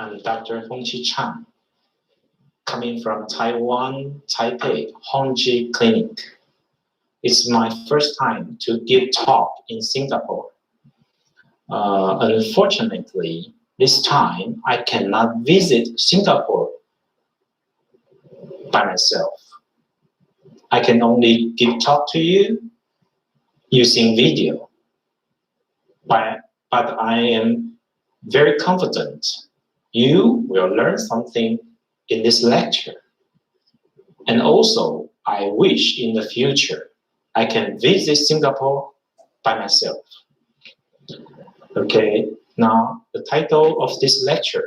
I'm Dr. Honji Chan, coming from Taiwan, Taipei, Honji Clinic. It's my first time to give talk in Singapore. Unfortunately, this time I cannot visit Singapore by myself. I can only give talk to you using video. But I am very confident you will learn something in this lecture. And also, I wish in the future I can visit Singapore by myself. Okay, now the title of this lecture,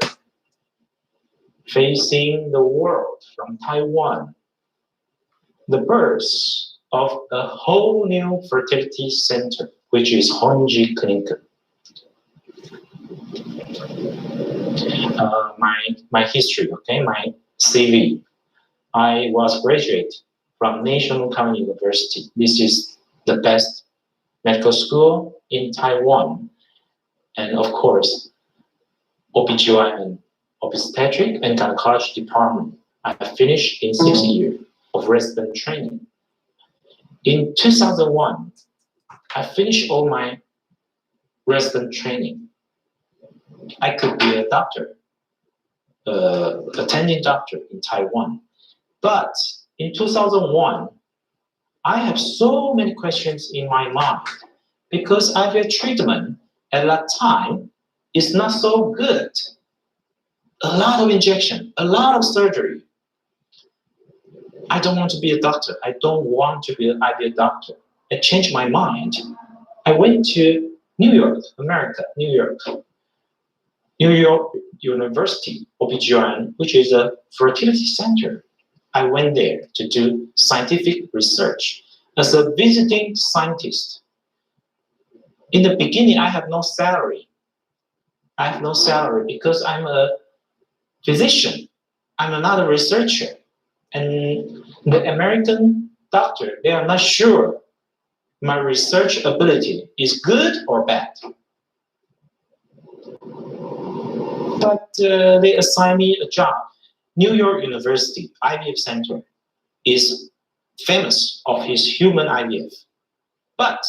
Facing the World from Taiwan, the birth of a whole new fertility center, which is Honji Clinic. My history, okay, my CV. I was graduate from National Taiwan University. This is the best medical school in Taiwan. And of course, OBGYN, obstetric and gynecology department. I finished in 6 years of resident training. In 2001, I finished all my resident training. I could be a doctor, attending doctor in Taiwan. But in 2001, I have so many questions in my mind because IVF treatment at that time is not so good. A lot of injection, a lot of surgery. I don't want to be a doctor. I don't want to be an IVF doctor. I changed my mind. I went to New York, America, New York University, OBGYN, which is a fertility center. I went there to do scientific research as a visiting scientist. In the beginning, I have no salary. I have no salary because I'm a physician. I'm not a researcher. And the American doctor, they are not sure my research ability is good or bad. But they assigned me a job. New York University IVF Center is famous of its human IVF. But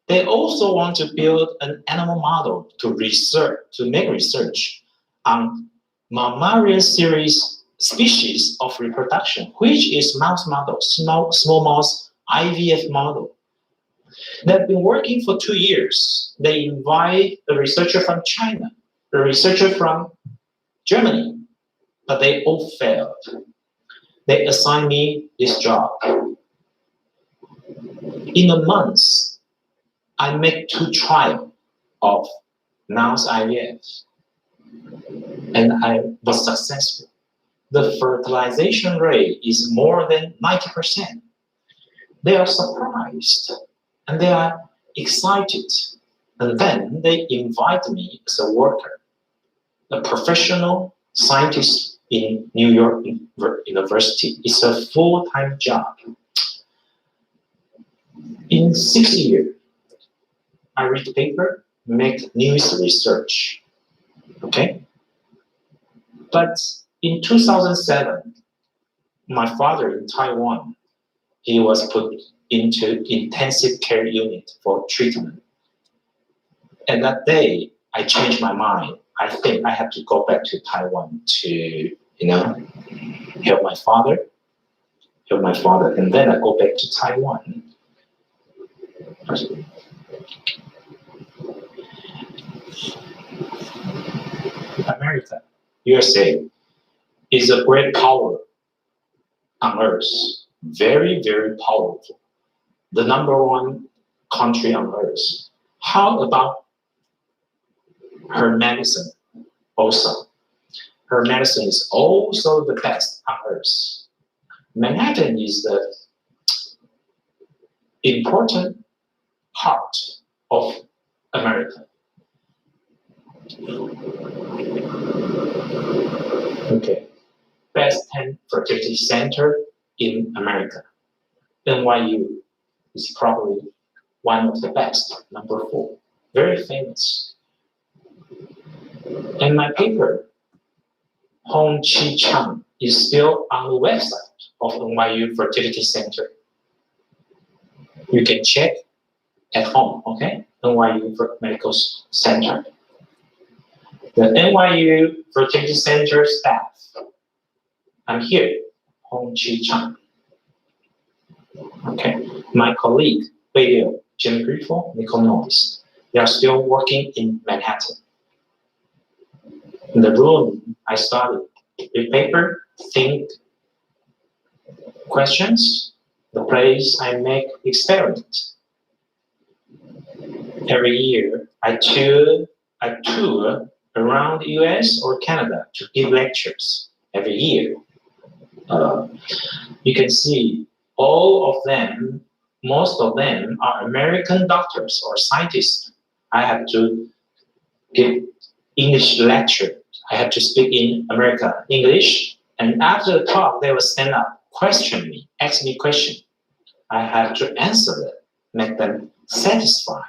they also want to build an animal model to make research on mammalian series species of reproduction, which is mouse model, small mouse IVF model. They've been working for 2 years. They invite a researcher from China, a researcher from Germany, but they all failed. They assigned me this job. In a month, I made 2 trials of mouse IVF, and I was successful. The fertilization rate is more than 90%. They are surprised and they are excited. And then they invite me as a worker, a professional scientist in New York University. It's a full-time job. In 6 years, I read the paper, make news research, okay? But in 2007, my father in Taiwan, he was put into intensive care unit for treatment. And that day, I changed my mind. I think I have to go back to Taiwan to, help my father. And then I go back to Taiwan. America, USA, is a great power on earth. Very, very powerful. The #1 country on earth. How about her medicine also? Her medicine is also the best on earth. Manhattan is the important part of America. Okay, best 10 fertility center in America. NYU is probably one of the best, #4, very famous. And my paper Honji Chan is still on the website of NYU Fertility Center. You can check at home, okay? NYU Medical Center. The NYU Fertility Center staff. I'm here, Honji Chan. Okay, my colleague, Beidou, Jim Grifo, Nicole Noyes. They are still working in Manhattan. In the room I studied, read paper, think questions, the place I make experiments. Every year, I tour around the US or Canada to give lectures every year. You can see all of them, most of them are American doctors or scientists. I have to give English lecture. I have to speak in American English. And after the talk, they will stand up, question me, ask me questions. I have to answer them, make them satisfied.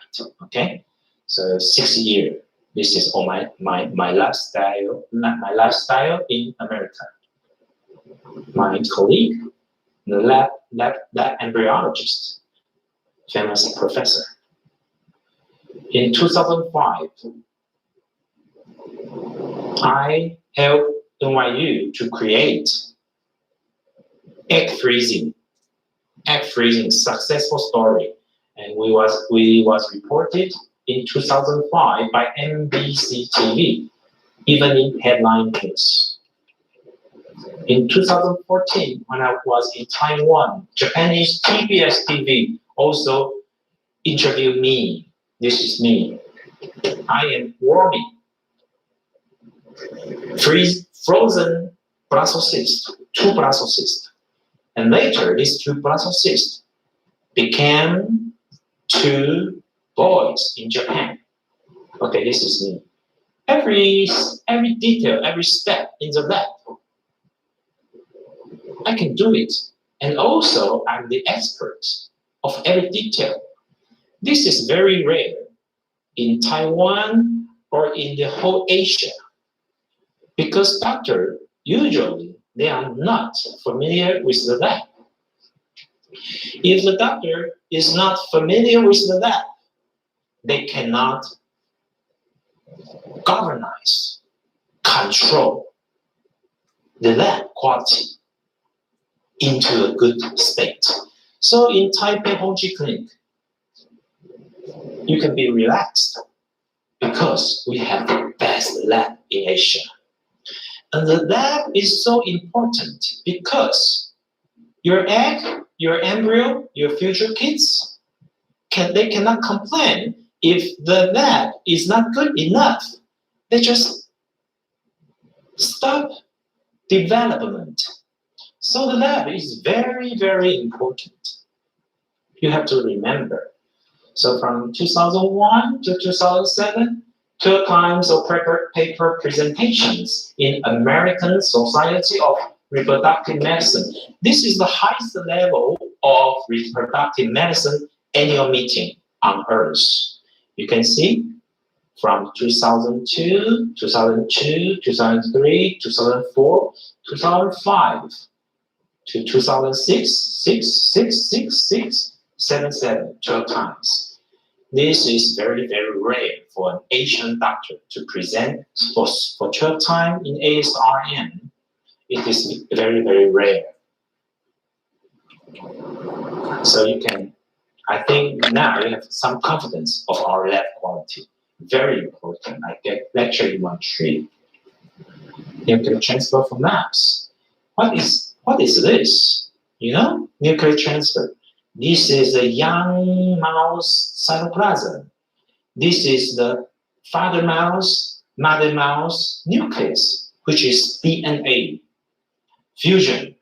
Okay? So 6 years. This is all my lifestyle in America. My colleague, the lab embryologist, famous professor. In 2005, I helped NYU to create egg freezing successful story, and we was reported in 2005 by NBC TV, even in headline news. In 2014, when I was in Taiwan, Japanese TBS TV also interviewed me. This is me. I am warming frozen Brussels cysts, 2 Brussels cysts. And later, these 2 Brussels cysts became 2 boys in Japan. Okay, this is me. Every detail, every step in the lab, I can do it. And also, I'm the expert of every detail. This is very rare in Taiwan or in the whole Asia, because doctors usually they are not familiar with the lab. If the doctor is not familiar with the lab, they cannot governize, control the lab quality into a good state. So in Taipei Honji Clinic, you can be relaxed because we have the best lab in Asia. And the lab is so important because your egg, your embryo, your future kids, they cannot complain if the lab is not good enough. They just stop development. So the lab is very, very important. You have to remember. So from 2001 to 2007, 2 times of paper presentations in American Society of Reproductive Medicine. This is the highest level of reproductive medicine annual meeting on Earth. You can see from 2002, 2003, 2004, 2005 to 2006, 12 times. This is very, very rare for an Asian doctor to present for 12 times in ASRM. It is very, very rare. So you can, I think now you have some confidence of our lab quality. Very important. I get lecture in 1 tree. Nuclear transfer for maps. What is this? You know, nuclear transfer. This is a young mouse cytoplasm. This is the father mouse, mother mouse nucleus, which is DNA fusion.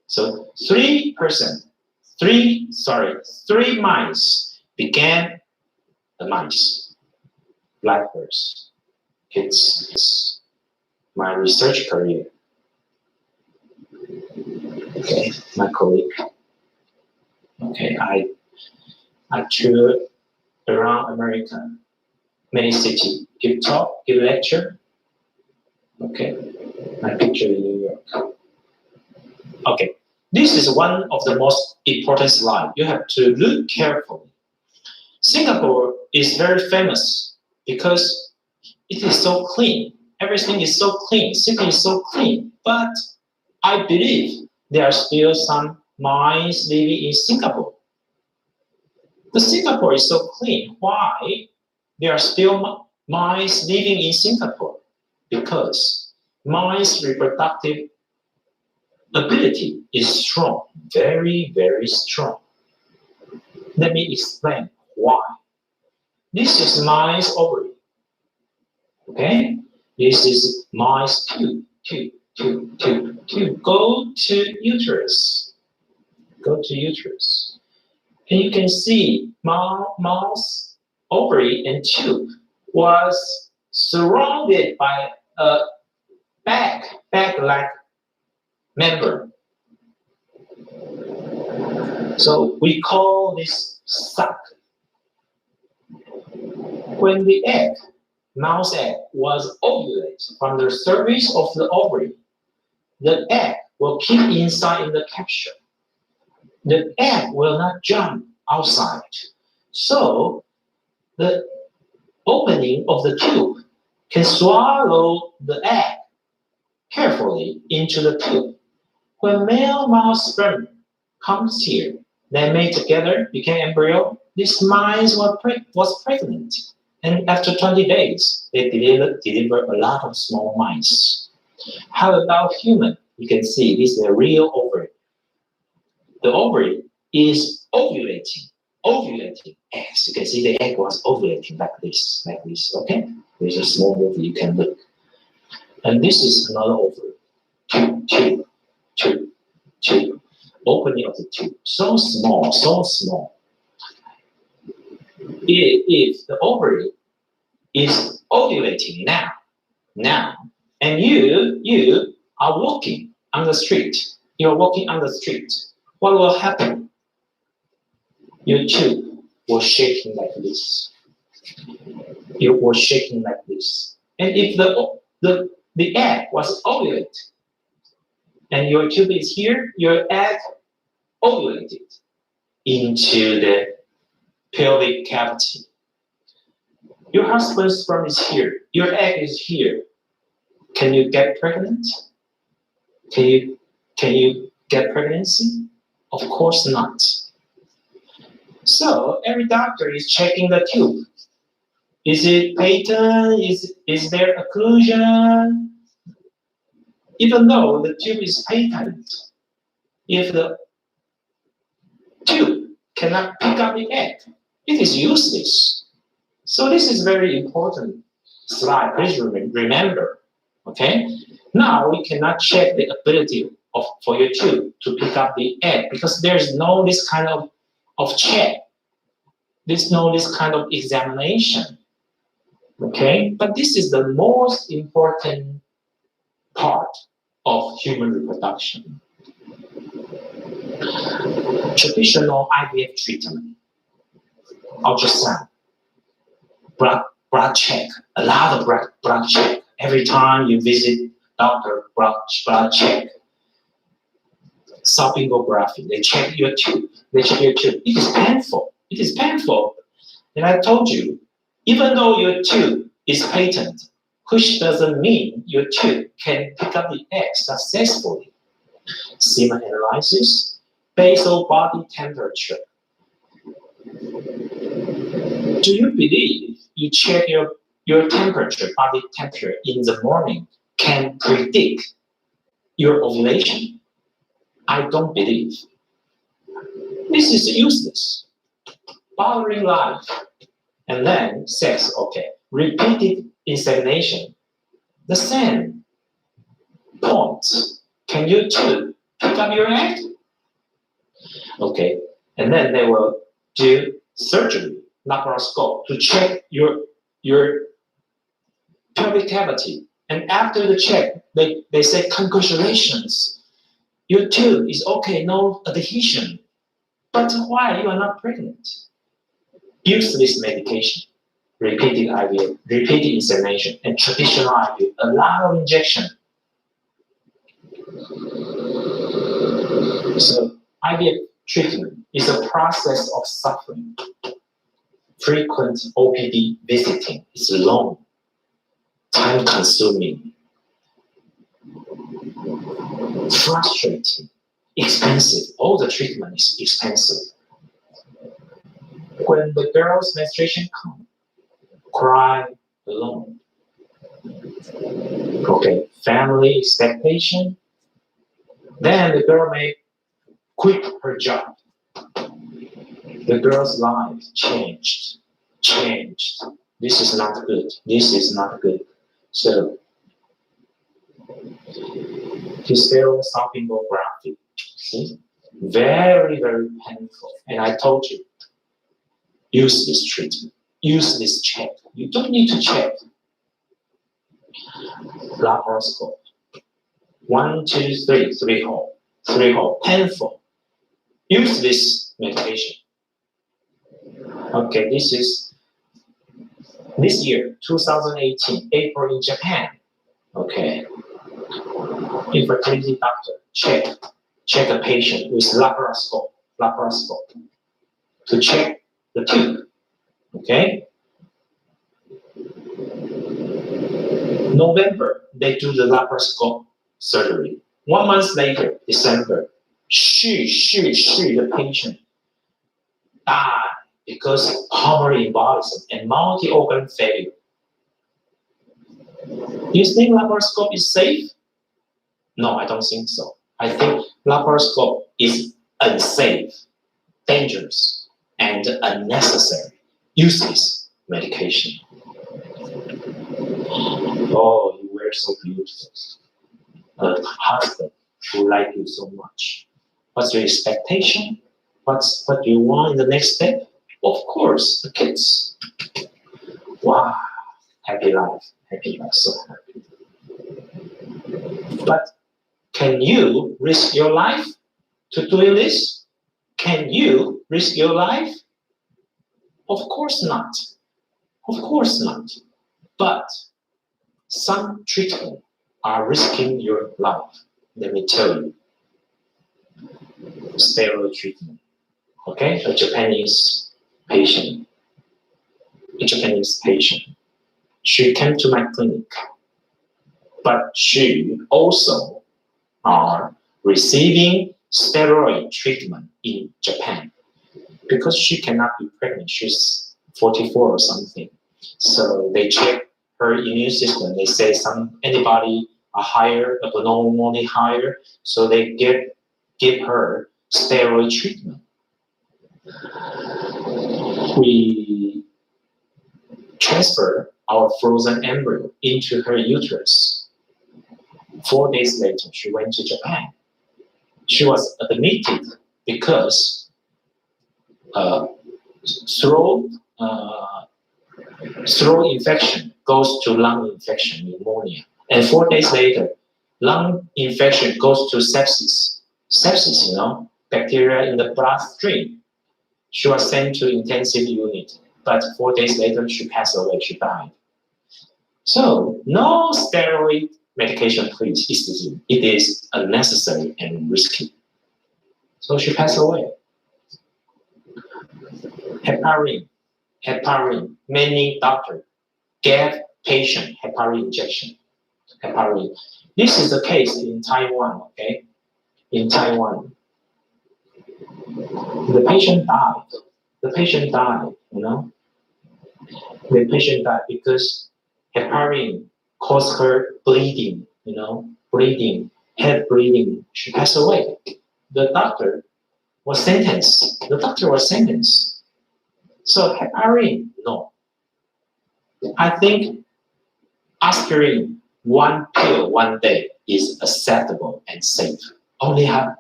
So 3 mice became the mice, blackbirds. It's my research career. Okay, my colleague. Okay, I toured around America, many cities, give talk, give lecture. Okay, My picture in New York. Okay, this is one of the most important slides. You have to look carefully. Singapore is very famous because it is so clean. Everything is so clean. City is so clean. But I believe there are still some mice living in Singapore. The Singapore is so clean. Why there are still mice living in Singapore? Because mice reproductive ability is strong, very, very strong. Let me explain why. This is mice ovary. Okay? This is mice tube. Go to uterus. Go to uterus. And you can see mouse ovary and tube was surrounded by a bag-like membrane. So we call this sac. When the mouse egg, was ovulated from the surface of the ovary, the egg will keep inside in the capsule. The egg will not jump outside. So the opening of the tube can swallow the egg carefully into the tube. When male mouse sperm comes here, they mate together, became embryo. This mice was pregnant. And after 20 days, they deliver a lot of small mice. How about human? You can see this is a real ovary. The ovary is ovulating eggs. You can see the egg was ovulating like this. Okay? There's a small movie you can look. And this is another ovary. Tube. Opening of the tube. So small. If the ovary is ovulating now, and you are walking on the street, what will happen? Your tube was shaking like this. It was shaking like this. And if the egg was ovulated, and your tube is here, your egg ovulated into the pelvic cavity. Your husband's sperm is here. Your egg is here. Can you get pregnant? Can you get pregnancy? Of course not. So every doctor is checking the tube. Is it patent? Is there occlusion? Even though the tube is patent, if the tube cannot pick up the egg, it is useless. So this is very important slide. Please remember. Okay. Now we cannot check the ability for your tube to pick up the egg because there's no this kind of check. There's no this kind of examination. Okay. But this is the most important part of human reproduction. Traditional IVF treatment, ultrasound, blood check, a lot of blood check. Every time you visit doctor, blood check. Salpingography, they check your tube. It is painful. And I told you, even though your tube is patent, which doesn't mean your tube can pick up the egg successfully. Semen analysis, basal body temperature. Do you believe you check your temperature, body temperature in the morning can predict your ovulation? I don't believe. This is useless. Bothering life. And then sex, okay. Repeated insemination. The same point. Can you too pick up your egg? Okay. And then they will do surgery, laparoscope, to check your pelvic cavity. And after the check, they say, congratulations. Your tube is okay, no adhesion. But why you are not pregnant? Useless medication, repeated IVF, repeated insemination, and traditional IVF, a lot of injection. So IVF treatment is a process of suffering. Frequent OPD visiting is long, time-consuming, frustrating, expensive. All the treatment is expensive. When the girl's menstruation comes, cry alone. Okay, family expectation. Then the girl may quit her job. The girl's life changed. This is not good. This is not good. So, hysterossalpingography. See? Very, very painful. And I told you, use this treatment. Use this check. You don't need to check. Laparoscope. 1, 2, 3, 3 hole. 3 hole. Painful. Use this medication. Okay, this is this year, 2018, April in Japan. Okay. Infertility doctor check a patient with laparoscope to check the tube. Okay. November, they do the laparoscope surgery. 1 month later, December, the patient died because pulmonary embolism and multi-organ failure. Do you think laparoscope is safe? No, I don't think so. I think laparoscope is unsafe, dangerous, and unnecessary. Useless medication. Oh, you were so beautiful. A husband who like you so much. What's your expectation? What do you want in the next step? Of course, the kids. Wow, happy life, so happy. But can you risk your life to doing this? Can you risk your life? Of course not. Of course not. But some treatment are risking your life. Let me tell you. Steroid treatment. Okay, a Japanese patient. She came to my clinic, but she also are receiving steroid treatment in Japan because she cannot be pregnant. She's 44 or something. So they check her immune system. They say some antibody are higher, abnormally higher. So they give her steroid treatment. We transfer our frozen embryo into her uterus. 4 days later, she went to Japan. She was admitted because throat infection goes to lung infection, pneumonia. And 4 days later, lung infection goes to sepsis. Sepsis, bacteria in the bloodstream. She was sent to intensive unit, but 4 days later, she passed away, she died. So, no steroid medication, please. It is unnecessary and risky. So she passed away. Heparin. Many doctors gave patient heparin injection. Heparin. This is the case in Taiwan, okay? In Taiwan. The patient died. The patient died because heparin caused her bleeding, head bleeding. She passed away. The doctor was sentenced. So heparin, no. I think aspirin, 1 pill 1 day is acceptable and safe. Only have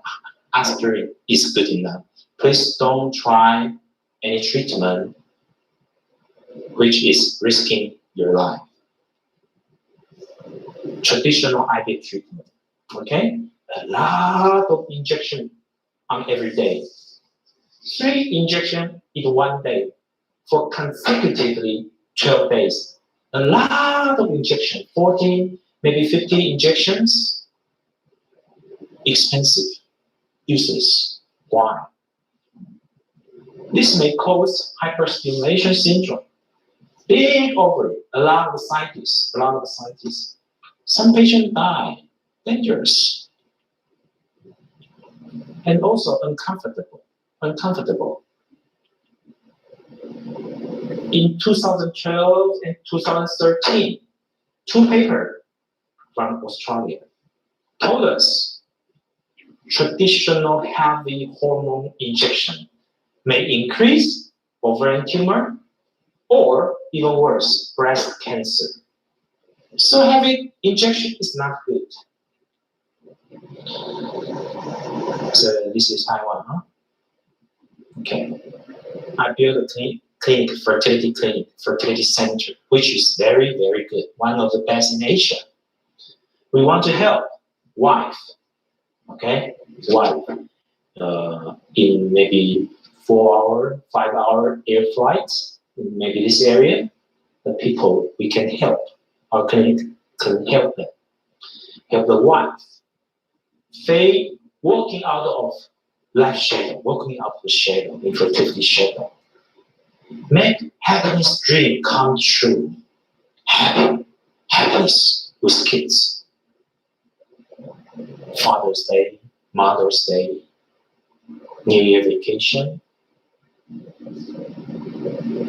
aspirin is good enough. Please don't try any treatment which is risking your life. Traditional IV treatment, okay? A lot of injection on every day. 3 injections in 1 day for consecutively 12 days. A lot of injection, 40, maybe 50 injections. Expensive. useless. Why? This may cause hyperstimulation syndrome. Big ovary, a lot of scientists. Some patients die. Dangerous. And also uncomfortable. In 2012 and 2013, two papers from Australia told us traditional heavy hormone injection may increase ovarian tumor or even worse, breast cancer. So heavy injection is not good. So this is Taiwan, huh? Okay. I built a fertility center, which is very, very good. One of the best in Asia. We want to help wife, okay? Wife, in maybe 4-hour, 5-hour air flights, in maybe this area, the people we can help. Our clinic can help them. Help the wife. They walking out of life shadow, walking out of the shadow, infertility shadow. Make happiness dream come true. Happiness with kids. Father's Day, Mother's Day, New Year vacation.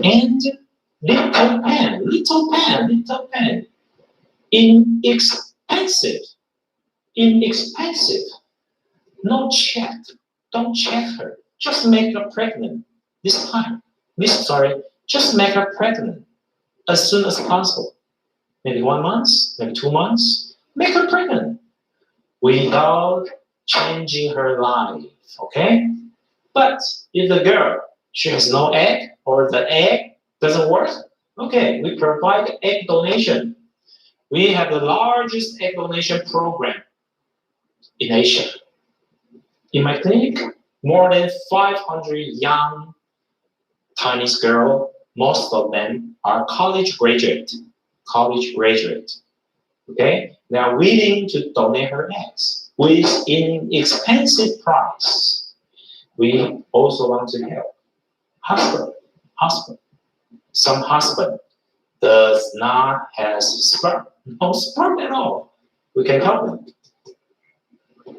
And little pen. Inexpensive. No check. Don't check her. Just make her pregnant. Just make her pregnant as soon as possible. Maybe 1 month, maybe 2 months. Make her pregnant without changing her life. Okay? But if the girl, she has no egg or the egg doesn't work, okay, we provide egg donation. We have the largest egg donation program in Asia. In my clinic, more than 500 young Chinese girls, most of them are college graduate. Okay? They are willing to donate her eggs with inexpensive price. We also want to help husband. Some husband does not have sperm, no sperm at all. We can help them.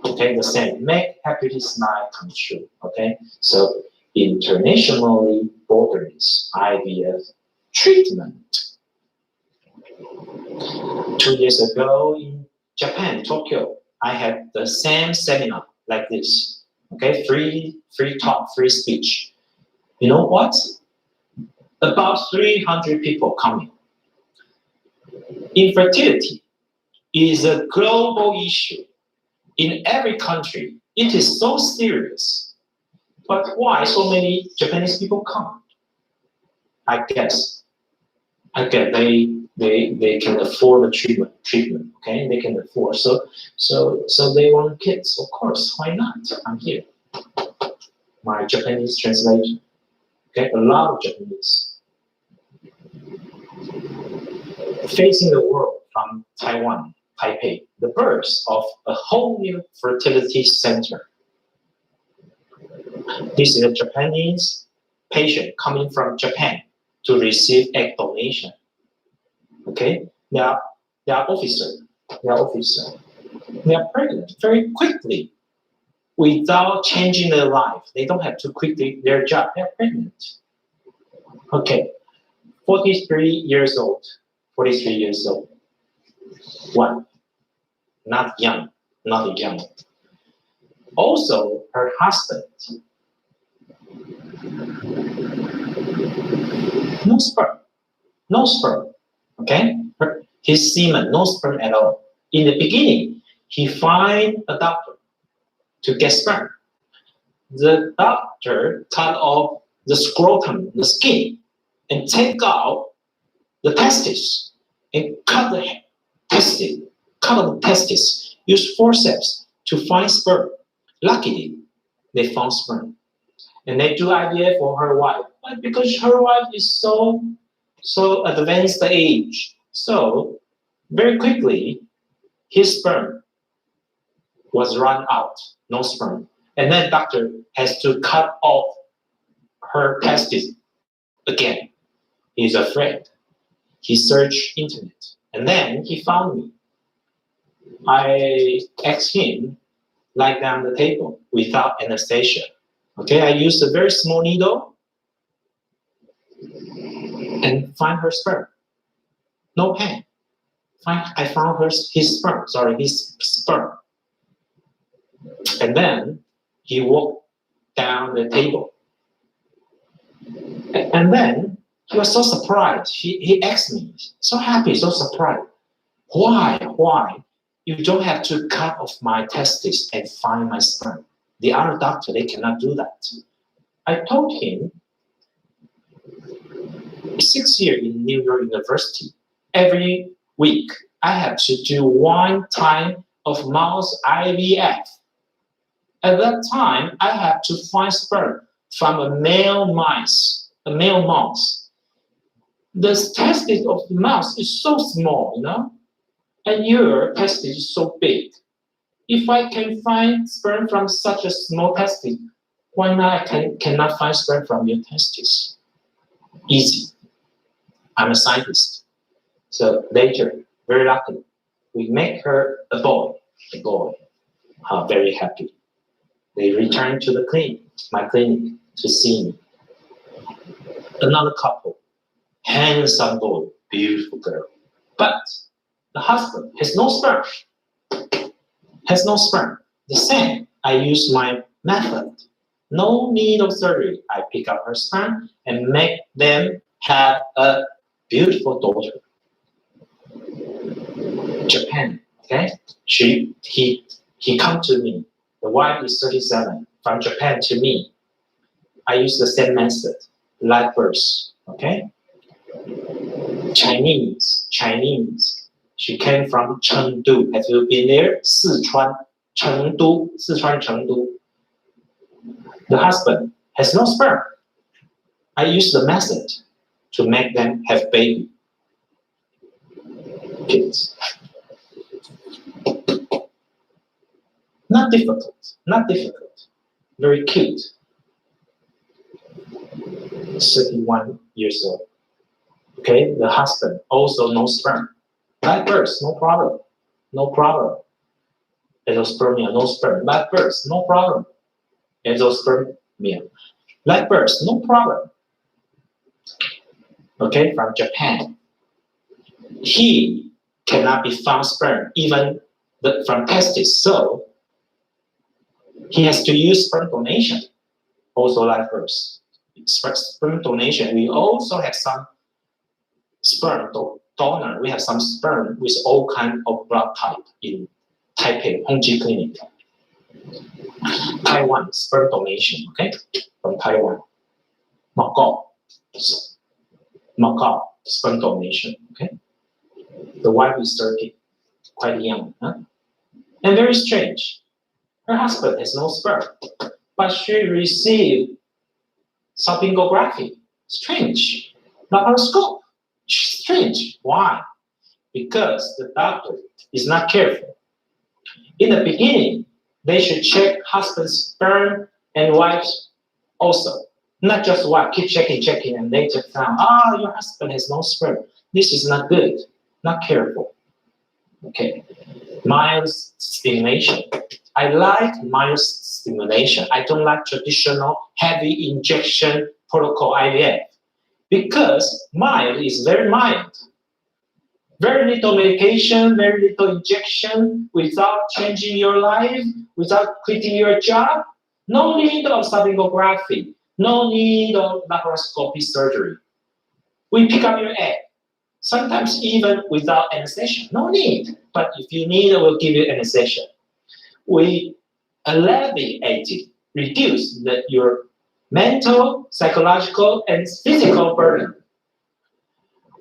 Okay, the same. Make happiness night come true. Okay, so internationally borders IVF treatment. 2 years ago in Japan, Tokyo, I had the same seminar like this. Okay, free talk, free speech. You know what? About 300 people coming. Infertility is a global issue. In every country, it is so serious. But why so many Japanese people come? I guess they can afford the treatment. Okay, they can afford. So they want kids. Of course, why not? I'm here. My Japanese translation. Okay, a lot of Japanese. Facing the world from Taiwan, Taipei, the birth of a whole new fertility center. This is a Japanese patient coming from Japan to receive egg donation. Okay, they are officer. They are pregnant very quickly without changing their life. They don't have to quit their job. They're pregnant. Okay, 43 years old. One, not young. Also, her husband, no sperm, okay? His semen, no sperm at all. In the beginning, he find a doctor to get sperm. The doctor cut off the scrotum, the skin, and take out the testes, and cut the testes, use forceps to find sperm. Luckily, they found sperm. And they do IVF for her wife. But because her wife is so advanced age, so very quickly, his sperm was run out, no sperm. And then doctor has to cut off her testes again. He's afraid. He searched internet, and then he found me. I asked him, lie down the table without anesthesia. Okay, I used a very small needle and find her sperm. No pain. I found his sperm. And then he walked down the table. And then he was so surprised. He asked me, so happy, so surprised. Why? You don't have to cut off my testes and find my sperm. The other doctor, they cannot do that. I told him, 6 years in New York University, every week, I have to do 1 time of mouse IVF. At that time, I have to find sperm from a male mouse. The testis of the mouse is so small, and your testis is so big. If I can find sperm from such a small testis, why not I cannot find sperm from your testis? Easy. I'm a scientist. So later, very luckily, we make her a boy. Very happy. They return to the clinic, my clinic, to see me. Another couple, handsome boy, beautiful girl. But the husband has no sperm. The same, I use my method. No need of surgery. I pick up her sperm and make them have a beautiful daughter. Japan, okay? He come to me. The wife is 37. From Japan to me. I use the same method, live birth, okay? Chinese. She came from Chengdu. Have you been there? Sichuan, Chengdu. The husband has no sperm. I use the method to make them have baby. Kids. Not difficult. Very cute. 31 years old. Okay, the husband also no sperm. Live birth, no problem. Endospermia, no sperm. Live birth, no problem. Endospermia. Live birth, no problem. Okay, from Japan. He cannot be found sperm even from testis, so he has to use sperm donation. Also live birth. Sperm donation. We also have some sperm donor. We have some sperm with all kinds of blood type in Taipei, Honji Clinic. Taiwan, sperm donation, okay? From Taiwan. Macau, sperm donation, okay? The wife is 30, quite young, huh? And very strange. Her husband has no sperm, but she received salpingography. Strange. Laparoscope. Strange. Why? Because the doctor is not careful. In the beginning, they should check husband's sperm and wife's also. Not just wife, keep checking, and later found, your husband has no sperm. This is not good. Not careful. Okay. Mild stimulation. I like mild stimulation. I don't like traditional heavy injection protocol IVF because mild is very mild. Very little medication, very little injection without changing your life, without quitting your job. No need of salpingography. No need of laparoscopy surgery. We pick up your egg. Sometimes even without anesthesia. No need. But if you need, we'll give you anesthesia. We alleviate, reduce your mental, psychological, and physical burden.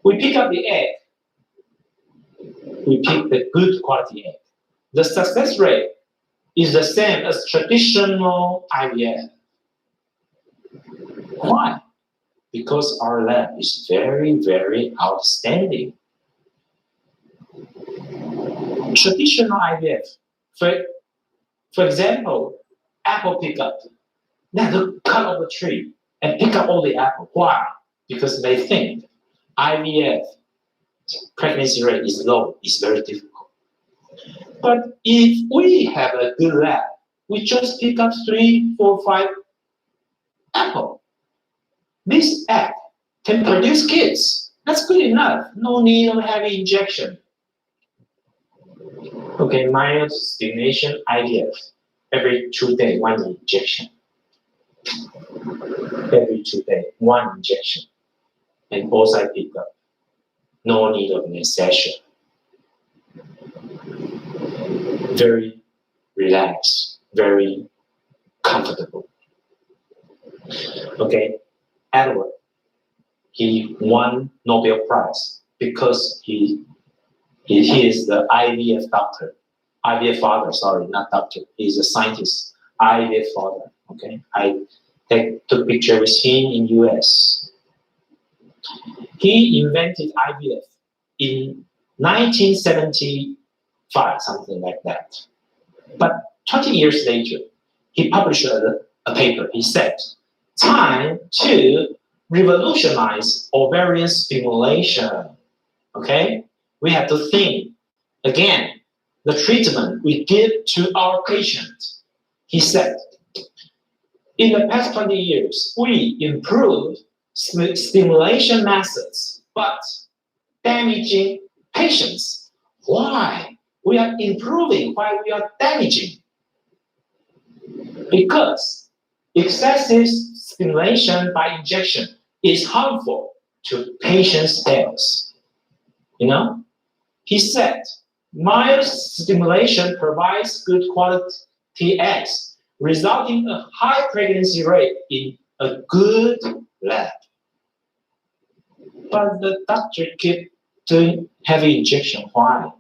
We pick up the egg. We pick the good quality egg. The success rate is the same as traditional IVF. Why? Because our lab is very, very outstanding. Traditional IVF, for example, apple pickup. They have to cut off the tree and pick up all the apple. Why? Because they think IVF pregnancy rate is low, it's very difficult. But if we have a good lab, we just pick up 3, 4, 5 apple. This egg can produce kids. That's good enough. No need of heavy injection. Okay, mild stimulation IVF. Every 2 days, 1 injection. Every 2 days, 1 injection. And both sides pick up. No need of anesthesia. Very relaxed, very comfortable. Okay, Edward, he won Nobel Prize because he is the IVF doctor. IVF father, sorry, not doctor. He's a scientist. IVF father. Okay, I took a picture with him in US. He invented IVF in 1975, something like that. But 20 years later, he published a paper. He said, time to revolutionize ovarian stimulation. Okay? We have to think again, the treatment we give to our patients. He said, in the past 20 years, we improved stimulation methods, but damaging patients. Why? We are improving while we are damaging. Because excessive stimulation by injection is harmful to patients' health. You know? He said, mild stimulation provides good quality eggs, resulting in a high pregnancy rate in a good lab. But the doctor kept doing heavy injection. Why?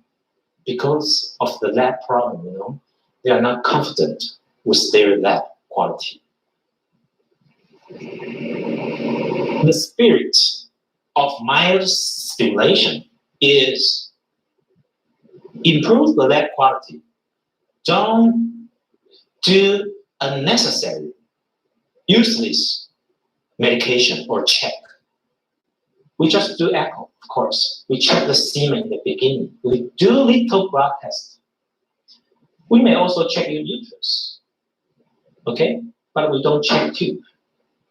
Because of the lab problem, you know. They are not confident with their lab quality. The spirit of mild stimulation is improve the lab quality. Don't do unnecessary, useless medication or check. We just do echo, of course. We check the semen in the beginning. We do little blood tests. We may also check your uterus, okay? But we don't check tube.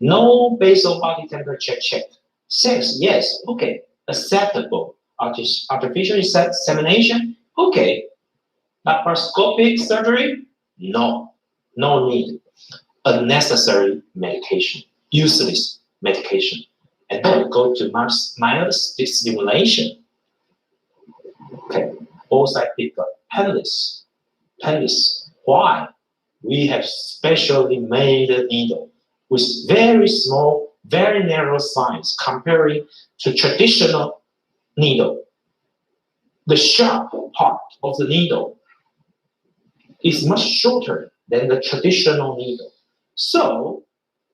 No basal body temperature check. Sex, yes, okay, acceptable. Artificial insemination, okay. Laparoscopic surgery, no, no need. Unnecessary medication, useless medication. And then we go to mild stimulation. Okay, oocyte pickup, painless. Painless. Why? We have specially made a needle with very small, very narrow size comparing to traditional needle. The sharp part of the needle is much shorter than the traditional needle. So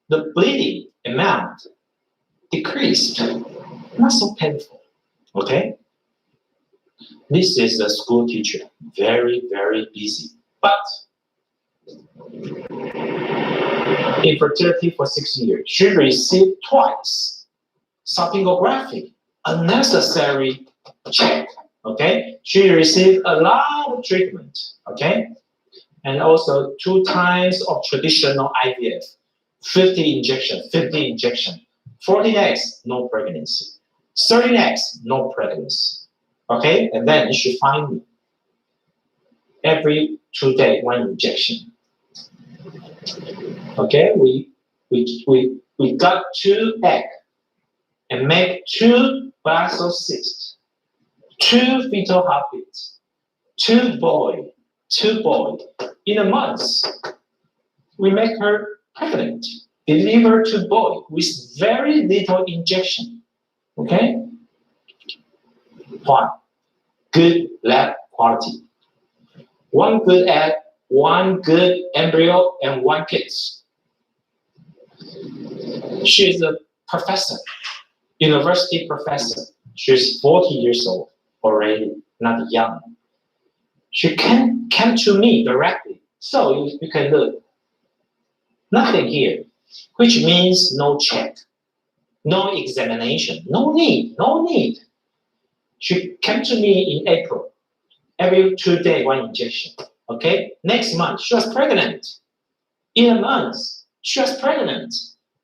the bleeding amount decreased, not so painful, okay? This is a school teacher, very, very busy, but infertility for 6 years. She received twice salpingography, unnecessary check, okay? She received a lot of treatment, okay? And also 2 times of traditional IVF, 50 injection, 40 days, no pregnancy. 30 days, no pregnancy. Okay, and then you should find me. Every 2 days, 1 injection. Okay, we got 2 eggs and make 2 blastocysts, 2 fetal heartbeats, 2 boys. In a month, we make her pregnant. Deliver to boy with very little injection. Okay? Why? Good lab quality. 1 good egg, 1 good embryo, and 1 kid. She's a professor, university professor. She's 40 years old already, not young. She came to me directly. So you can look. Nothing here, which means no check, no examination, no need, no need. She came to me in April. Every 2 days, one injection. Okay? Next month, she was pregnant. In a month, she was pregnant.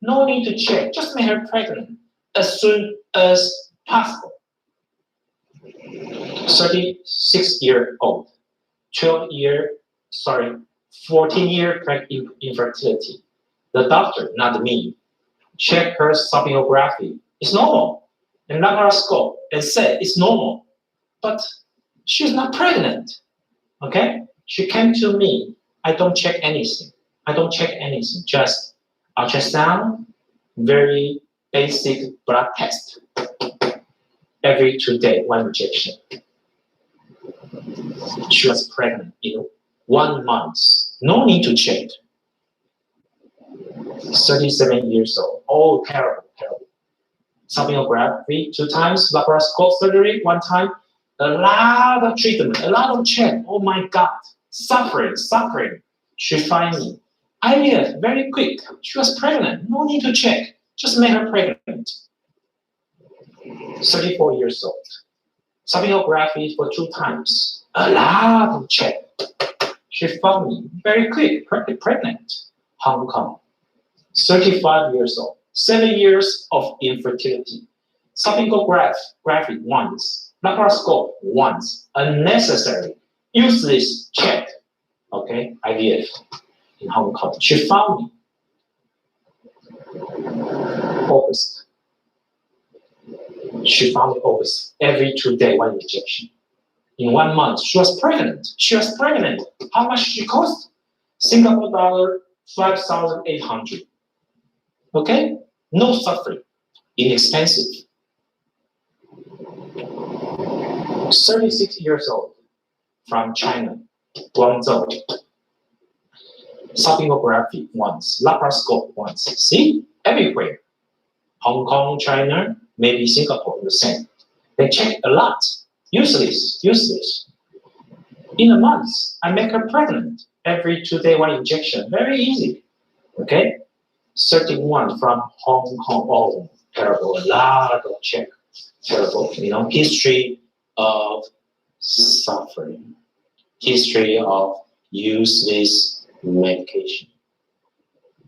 No need to check. Just make her pregnant as soon as possible. 36-year-old, 14-year infertility. The doctor, not me, checked her sonography. It's normal. And laparoscope and said it's normal. But she's not pregnant. Okay? She came to me. I don't check anything. Just ultrasound, very basic blood test. Every 2 days, one injection. She was pregnant in 1 month. No need to check. 37 years old. Oh, terrible. Sonography 2 times, laparoscope surgery 1 time. A lot of treatment, a lot of check. Oh my God, suffering. She find me. IVF, very quick. She was pregnant. No need to check. Just make her pregnant. 34 years old. Sonography for 2 times. A lot of check. She found me very quick, pregnant. Hong Kong. 35 years old. 7 years of infertility. Sonography once. Laparoscope once. Unnecessary. Useless check. Okay, IVF in Hong Kong. She found me. August. Every 2 days, one injection. In 1 month, she was pregnant. How much she cost? Singapore dollar 5,800. Okay? No suffering. Inexpensive. 36 years old. From China. Guangzhou. Sonography once. Laparoscope once. See? Everywhere. Hong Kong, China, maybe Singapore, the same. They check a lot. Useless. In a month, I make her pregnant. Every 2 days, one injection. Very easy. Okay? 31 from Hong Kong. Oh, terrible. A lot of check. Terrible. History of suffering. History of useless medication.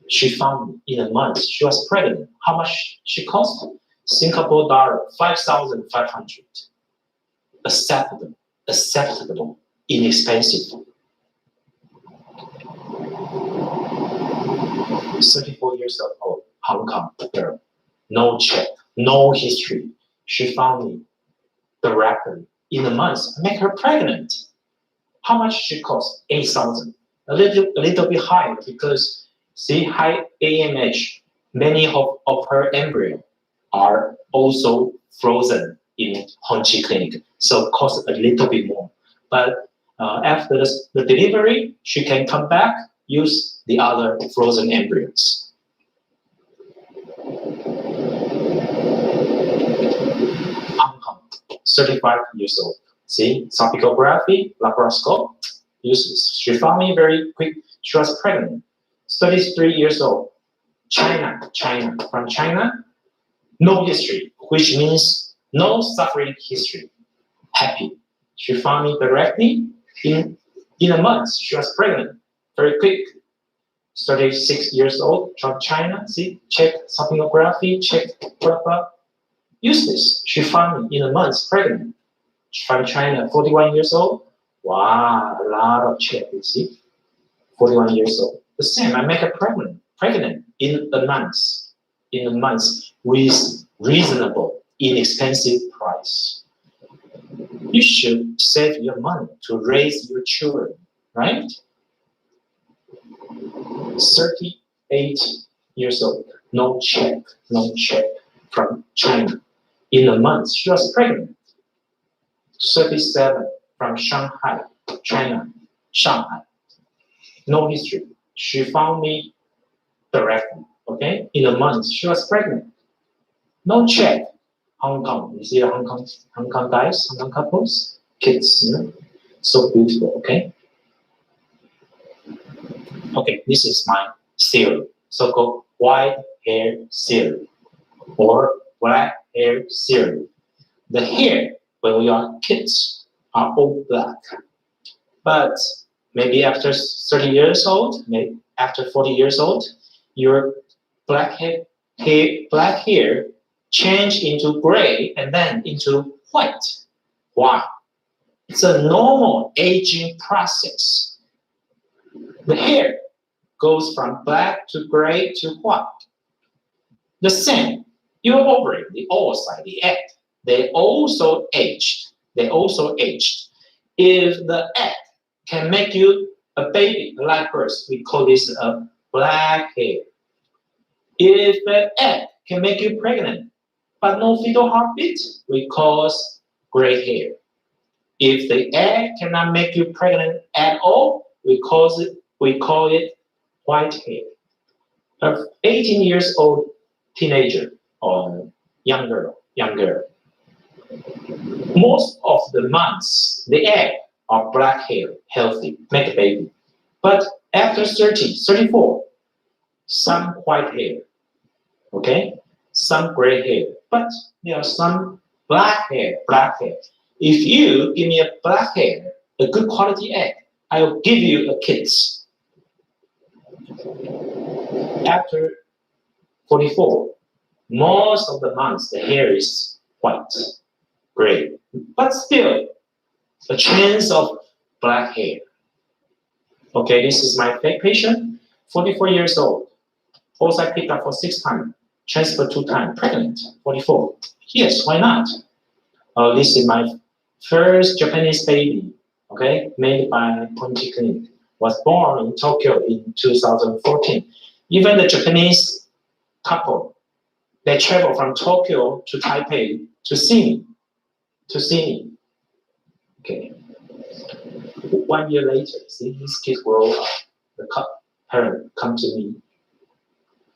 She found me in a month. She was pregnant. How much she cost? Singapore dollar 5,500. Acceptable. Inexpensive. 34 years old. Hong Kong girl. No check. No history. She found me directly in a month. I make her pregnant. How much she cost? 8,000. A little bit higher because see high AMH. Many of her embryo are also frozen in Honji Clinic, so cost a little bit more. But after the delivery, she can come back, use the other frozen embryos. Hong Kong, 35 years old. See, sonography, laparoscope, useless. She found me very quick. She was pregnant. 33 years old. From China, no history, which means no suffering history. Happy. She found me directly in a month. She was pregnant, very quick. 36 years old from China. See, check sonography, check blah. Useless. She found me in a month, pregnant. From China, 41 years old. Wow, a lot of check, you see. 41 years old. The same, I make her pregnant in a month with reasonable, inexpensive price. You should save your money to raise your children, right? 38 years old, no check from China. In a month, she was pregnant. 37 from Shanghai, China, no history. She found me directly, okay? In a month, she was pregnant. No check. Hong Kong, you see the Hong Kong guys, Hong Kong couples, kids, so beautiful, okay? Okay, this is my theory. so-called white hair theory or black hair theory. The hair when we are kids are all black, but maybe after 30 years old, maybe after 40 years old, your black hair change into gray and then into white. Why? It's a normal aging process. The hair goes from black to gray to white. The same, your ovary, the oocyte, the egg, they also aged. They also aged. If the egg can make you a baby, a live birth, we call this a black hair. If the egg can make you pregnant, but no fetal heartbeat, we call it gray hair. If the egg cannot make you pregnant at all, we call it white hair. An 18 years old teenager or young girl, most of the months the egg are black hair, healthy, make a baby. But after 30, 34, some white hair, okay, some gray hair, but there are some black hair. If you give me a black hair, a good quality egg, I will give you a kids. After 44, most of the months the hair is white, gray, but still a chance of black hair. Okay, this is my patient, 44 years old. Oocyte picked up for 6 times, transfer 2 times, pregnant, 44. Yes, why not? This is my first Japanese baby, okay, made by Honji Clinic. Was born in Tokyo in 2014. Even the Japanese couple, they travel from Tokyo to Taipei to see me. Okay. 1 year later, see these kids grow up. The parent come to me.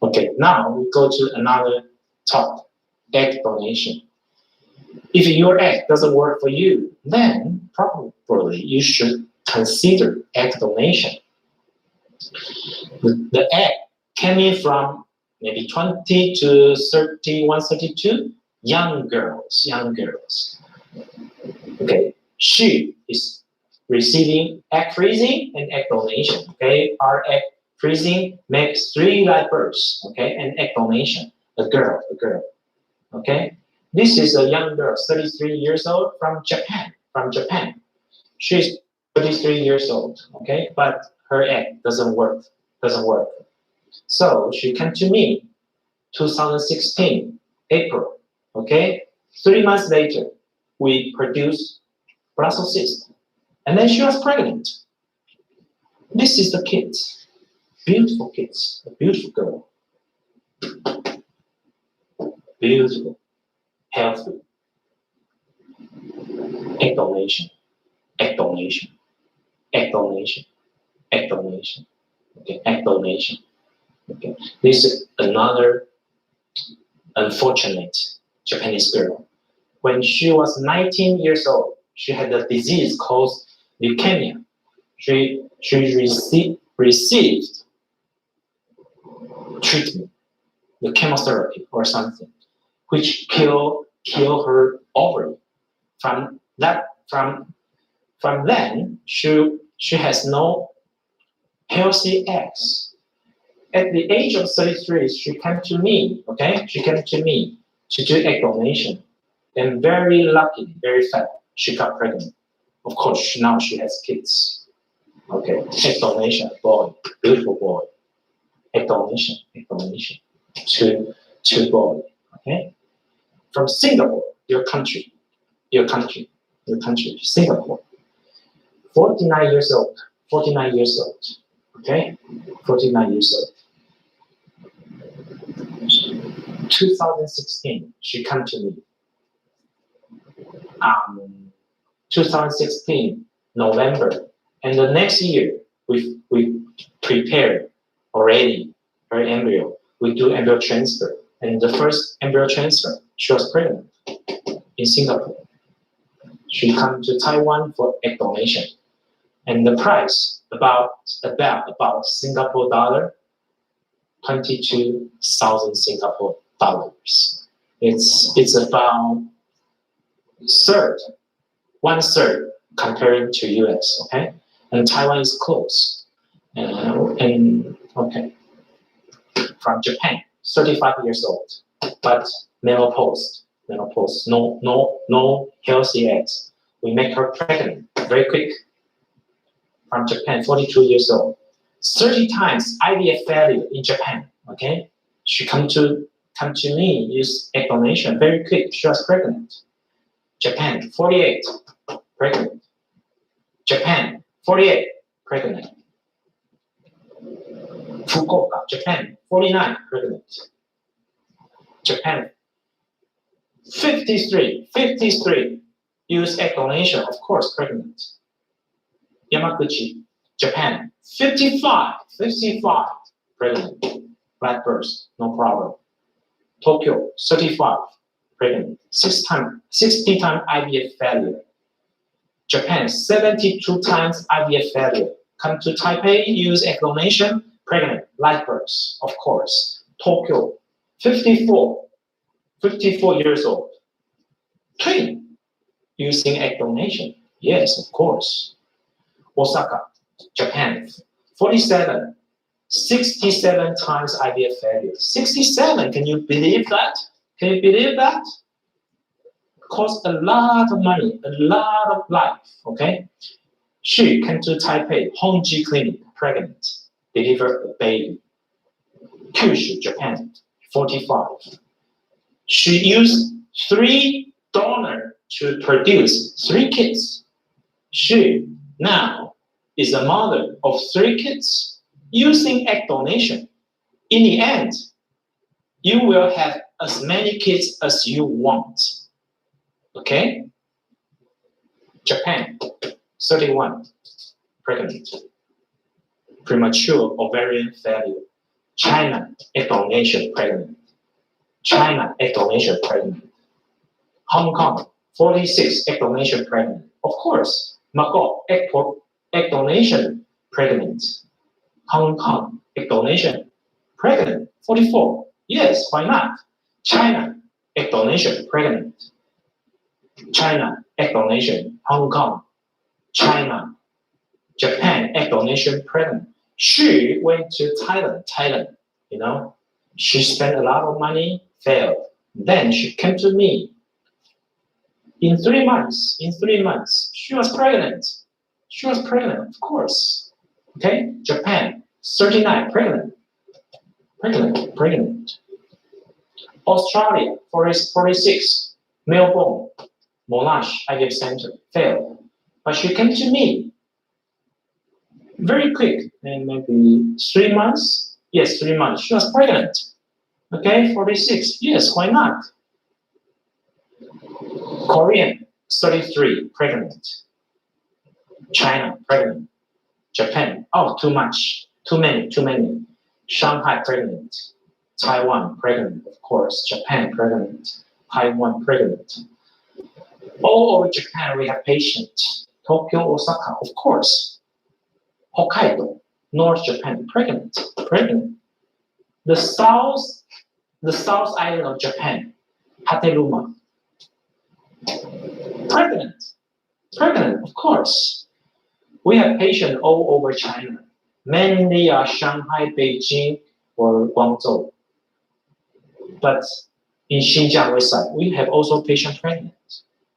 Okay, now we go to another topic, egg donation. If your egg doesn't work for you, then probably you should consider egg donation. The egg came from maybe 20 to 31, 32 young girls. Okay, she is receiving egg freezing and egg donation. Okay, our egg freezing makes 3 live births. Okay, and egg donation, a girl. Okay, this is a young girl, 33 years old from Japan. She's 33 years old. Okay, but her egg doesn't work. So she came to me 2016 April. Okay, 3 months later we produced Brussels cyst, and then she was pregnant. This is the kids, beautiful kids, a beautiful girl, beautiful, healthy. Egg donation. Okay, egg donation. Okay, this is another unfortunate Japanese girl. When she was 19 years old, she had a disease called leukemia. She received treatment, the chemotherapy or something, which kill her ovary. From then, she has no healthy eggs. At the age of 33, she came to me. Okay, she came to me to do egg donation, and very lucky, very fat, she got pregnant. Of course, now she has kids. Okay, egg donation, boy, beautiful boy. Egg donation, to boy. Okay, from Singapore, your country, Singapore. 49 years old. Okay, 49 years old. 2016, she came to me. 2016 November, and the next year we prepared already her embryo. We do embryo transfer, and the first embryo transfer, she was pregnant in Singapore. She came to Taiwan for egg donation, and the price about Singapore dollar 22,000 Singapore dollars. It's about one third comparing to US, okay? And Taiwan is close. And okay, from Japan, 35 years old, but menopause, no healthy eggs. We make her pregnant very quick. From Japan, 42 years old, 30 times IVF failure in Japan. Okay, she come to me, use egg donation very quick. She was pregnant. Japan, 48 pregnant. Japan, 48 pregnant. Fukuoka, Japan, 49 pregnant. Japan, 53 use egg donation, of course, pregnant. Yamaguchi, Japan, 55 pregnant. Flat birth, no problem. Tokyo, 35 pregnant. 60 times IVF failure. Japan, 72 times IVF failure. Come to Taipei, use egg donation, pregnant, live birth, of course. Tokyo, 54 years old. Twin, using egg donation. Yes, of course. Osaka, Japan, 67 times IVF failure. 67, can you believe that? Can you believe that? Cost a lot of money, a lot of life, okay? She came to Taipei, Honji Clinic, pregnant, delivered a baby. Kyushu, Japan, 45. She used 3 donors to produce 3 kids. She now is a mother of 3 kids using egg donation. In the end, you will have as many kids as you want. Okay? Japan, 31, pregnant. Premature ovarian failure. China, egg donation, pregnant. China, egg donation, pregnant. Hong Kong, 46, egg donation, pregnant. Of course, Macau, egg donation, pregnant. Hong Kong, egg donation, pregnant. 44, yes, why not? China, egg donation, pregnant. China, egg donation, Hong Kong, China, Japan, egg donation, pregnant. She went to Thailand, you know. She spent a lot of money, failed. Then she came to me. In 3 months, she was pregnant. Of course. Okay, Japan, 39, pregnant. Australia, 46, Melbourne, Monash IVF Center, failed. But she came to me very quick, and maybe 3 months. Yes, 3 months. She was pregnant. Okay, 46. Yes, why not? Korean, 33, pregnant. China, pregnant. Japan, oh, too much. Too many. Shanghai, pregnant. Taiwan, pregnant, of course. Japan, pregnant. Taiwan, pregnant. All over Japan, we have patients. Tokyo, Osaka, of course. Hokkaido, North Japan, pregnant. The south island of Japan, Hateruma, pregnant, of course. We have patients all over China. Mainly are Shanghai, Beijing, or Guangzhou. But in Xinjiang West, we have also patients pregnant.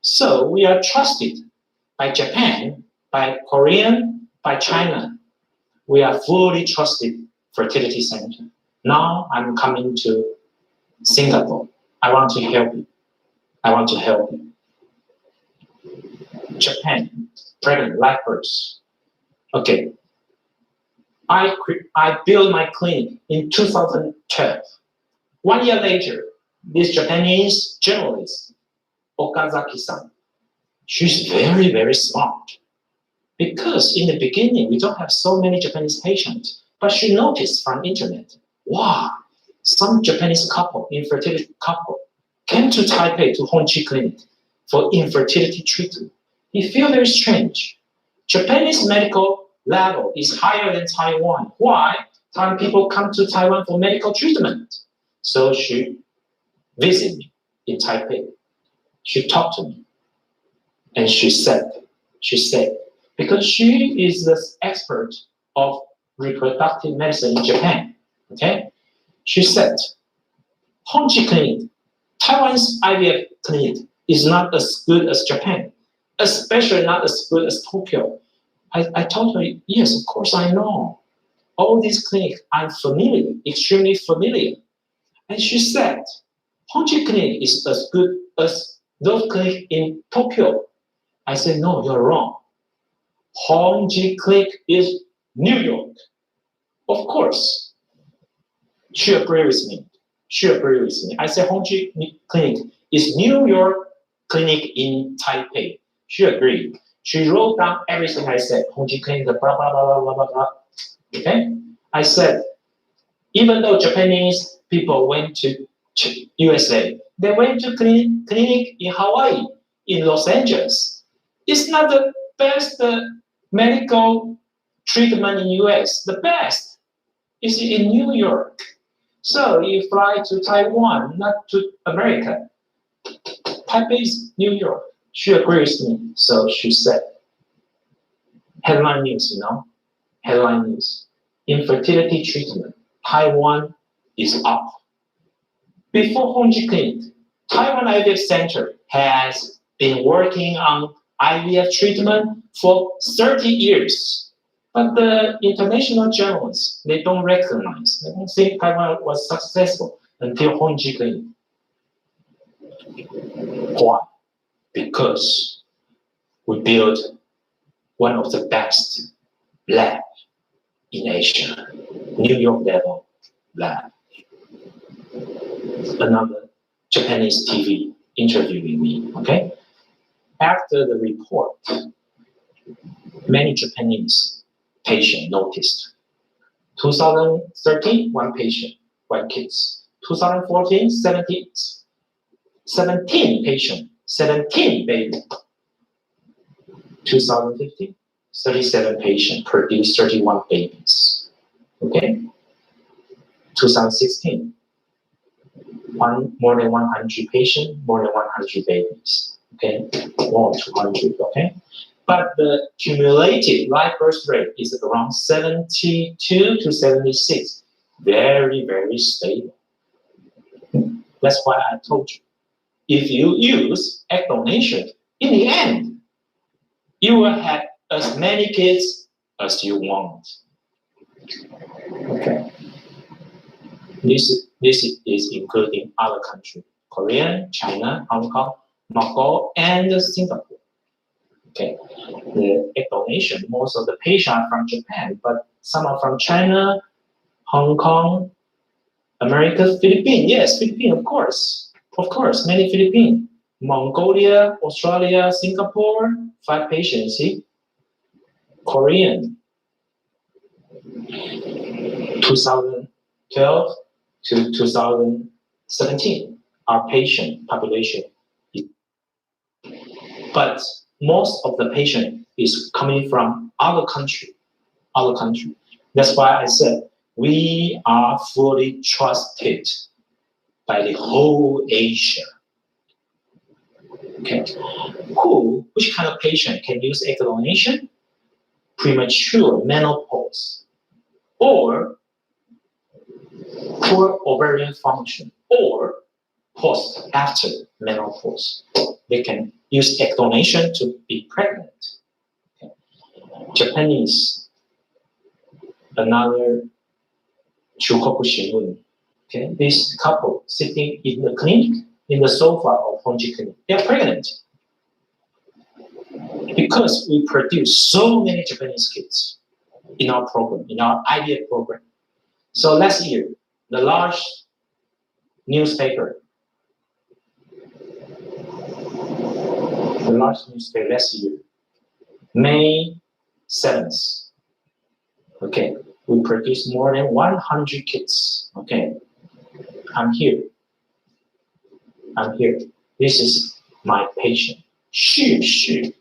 So we are trusted by Japan, by Korean, by China. We are fully trusted fertility center. Now I'm coming to Singapore. I want to help you. Japan, pregnant, live birth. Okay. I built my clinic in 2012. 1 year later, this Japanese journalist, Okazaki-san, she's very, very smart. Because in the beginning, we don't have so many Japanese patients. But she noticed from internet, wow, some Japanese infertility couple, came to Taipei to Honji Clinic for infertility treatment. It feels very strange. Japanese medical level is higher than Taiwan. Why? Taiwan people come to Taiwan for medical treatment. So she visited me in Taipei. She talked to me. And she said, because she is the expert of reproductive medicine in Japan, okay? She said, Honji Clinic, Taiwan's IVF clinic is not as good as Japan, especially not as good as Tokyo. I told her, yes, of course I know. All these clinics, I'm familiar, extremely familiar. And she said, Honji Clinic is as good as those clinics in Tokyo. I said, no, you're wrong. Honji Clinic is New York. Of course. She agreed with me. I said, Honji Clinic is New York Clinic in Taipei. She agreed. She wrote down everything I said. Honji Clinic, blah, blah, blah, blah, blah, blah, blah. Okay? I said, even though Japanese people went to USA, they went to clinic in Hawaii, in Los Angeles. It's not the best medical treatment in US. The best is in New York. So you fly to Taiwan, not to America. Taipei is New York. She agrees with me. So she said, headline news, headline news. Infertility treatment, Taiwan is up. Before Honji Clinic, Taiwan IVF Center has been working on IVF treatment for 30 years. But the international journalists, they don't recognize. They don't think Taiwan was successful until Honji Clinic. Why? Because we built one of the best lab in Asia, New York level lab. Another Japanese TV interviewing me, okay? After the report, many Japanese patients noticed. 2013, one patient, one kids. 2014, 17 patients, 17 babies. 2015, 37 patients produced 31 babies. Okay? 2016, more than 100 patients, more than 100 babies. Okay? More than 200, okay? But the cumulative live birth rate is around 72 to 76. Very, very stable. That's why I told you. If you use egg donation, in the end, you will have as many kids as you want. Okay. This is including other countries, Korea, China, Hong Kong, Macau, and Singapore. Okay. The egg donation, most of the patients are from Japan, but some are from China, Hong Kong, America, Philippines. Yes, Philippines, of course. Of course, many Philippines. Mongolia, Australia, Singapore, 5 patients, see? Korean, 2012 to 2017, our patient population. But most of the patient is coming from other country. That's why I said we are fully trusted by the whole Asia. Okay. Which kind of patient can use egg donation? Premature menopause, or poor ovarian function, or after menopause. They can use egg donation to be pregnant. Okay. Japanese, another Shukoku Shimbun. Okay, this couple sitting in the clinic, in the sofa of Honji Clinic, they are pregnant. Because we produce so many Japanese kids in our program, in our IVF program. So last year, the large newspaper last year, May 7th, okay, we produced more than 100 kids, okay. I'm here. This is my patient. She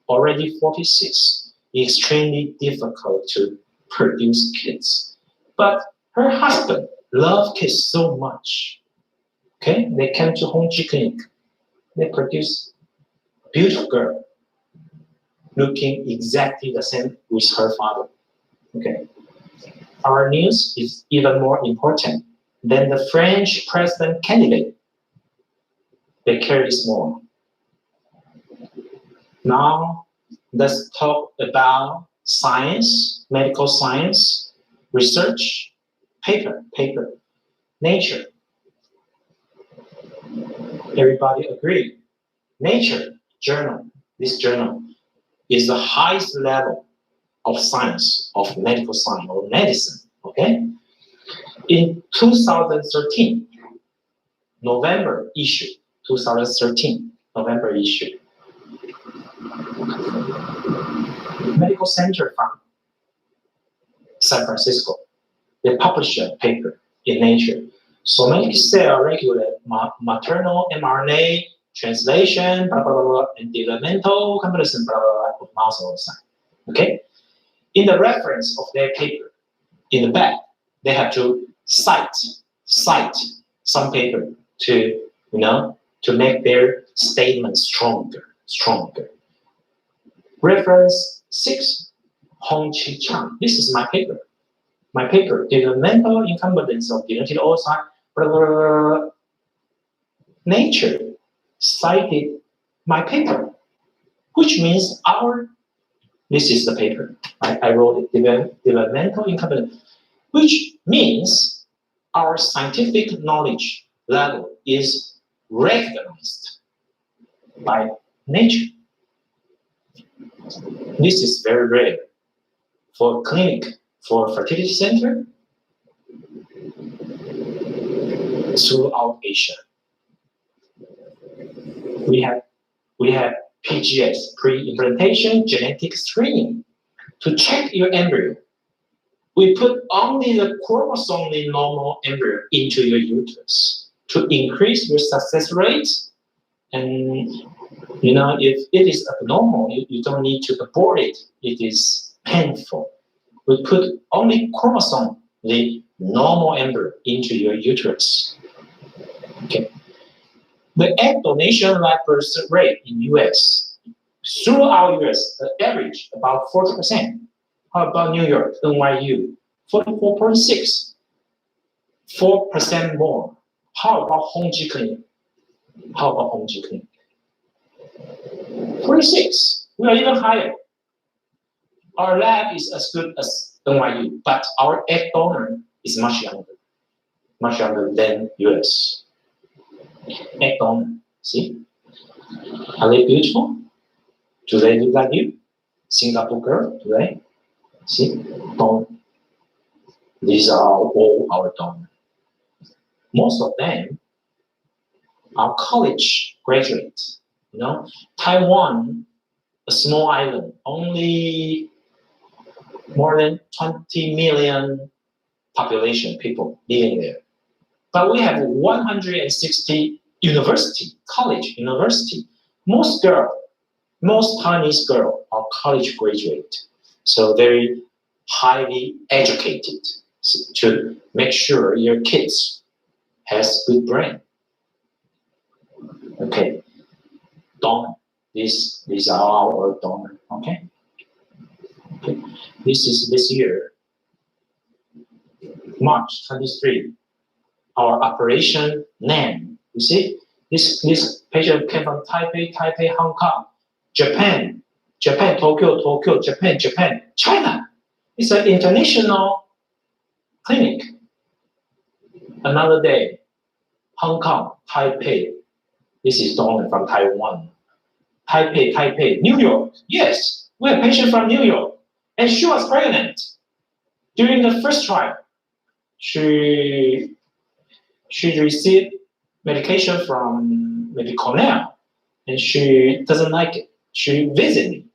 already 46. Extremely difficult to produce kids. But her husband loved kids so much. Okay, they came to Honji Clinic. They produced a beautiful girl, looking exactly the same with her father. Okay, our news is even more important than the French president candidate. They care this more. Now, let's talk about science, medical science, research, paper, Nature. Everybody agree. Nature journal, this journal is the highest level of science, of medical science or medicine. Okay. In 2013, November issue, 2013, November issue, Medical Center from San Francisco, they published a paper in Nature. Somatic cell regulate maternal mRNA translation, blah, blah, blah, blah, and developmental comparison, blah, blah, blah, of mouse outside. Okay? In the reference of their paper, in the back, they have to cite some paper to, to make their statement stronger. Reference 6, Honji Chang. This is my paper. My paper, developmental incompetence of genetic oocyte, blah, blah, blah, blah. Nature cited my paper, which means this is the paper. I wrote it, developmental incompetence, which means our scientific knowledge level is recognized by nature. This is very rare for clinic, for fertility center throughout Asia. We have PGS, pre-implantation genetic screening, to check your embryo. We put only the chromosomally normal embryo into your uterus to increase your success rate. And if it is abnormal, you don't need to abort it. It is painful. We put only chromosomally normal embryo into your uterus. Okay. The egg donation live birth rate in US, throughout US, the average about 40%. How about New York, NYU? 44.6, 4% more. How about Honji Clinic? 46. We are even higher. Our lab is as good as NYU, but our egg donor is much younger than US. Egg donor, see? Are they beautiful? Do they look like you? Singapore girl, do they? See? Donor. These are all our donors. Most of them are college graduates. Taiwan, a small island, only more than 20 million population people living there. But we have 160 college university. Most Chinese girls are college graduate, so very highly educated to make sure your kids has good brain. Okay, donor. These are our donor. Okay. This is this year, March 23. Our operation name. You see, this patient came from Taipei, Hong Kong, Japan, Tokyo, Japan, China. It's an international clinic. Another day, Hong Kong, Taipei. This is donor from Taiwan. Taipei, New York. Yes, we have a patient from New York, and she was pregnant. During the first trial, she received medication from maybe Cornell, and she doesn't like it. She visited me.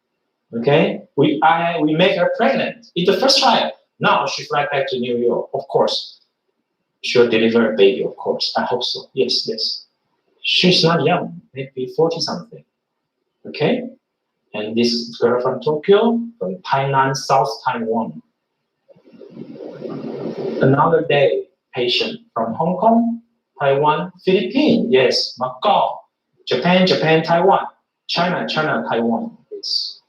Okay, we make her pregnant in the first trial. Now she fly back to New York. Of course, she'll deliver a baby. Of course, I hope so. Yes. She's not young, maybe 40 something. Okay, and this girl from Tokyo, from Tainan, South Taiwan. Another day, patient from Hong Kong, Taiwan, Philippines, yes, Macau, Japan, Japan, Taiwan, China, China, Taiwan. Yes.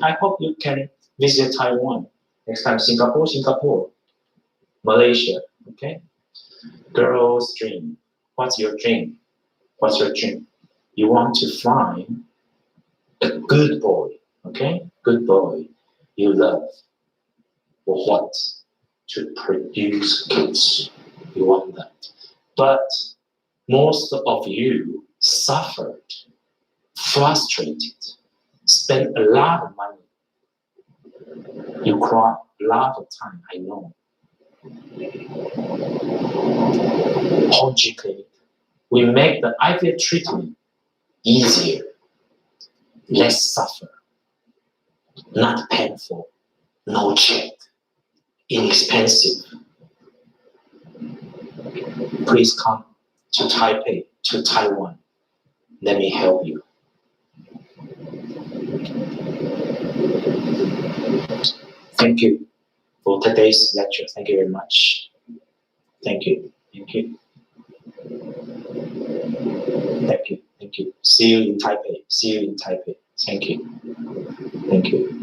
I hope you can visit Taiwan. Next time, Singapore, Singapore, Malaysia. Okay. Girl's dream. What's your dream? What's your dream? You want to find a good boy. Okay, good boy. You love. For what? To produce kids. You want that. But most of you suffered, frustrated, spent a lot of money. You cry a lot of time, I know. Honji Clinic. We make the IVF treatment easier, less suffer, not painful, no check, inexpensive. Please come to Taipei, to Taiwan. Let me help you. Thank you for today's lecture. Thank you very much. Thank you. Thank you. Thank you. Thank you. See you in Taipei. See you in Taipei. Thank you. Thank you.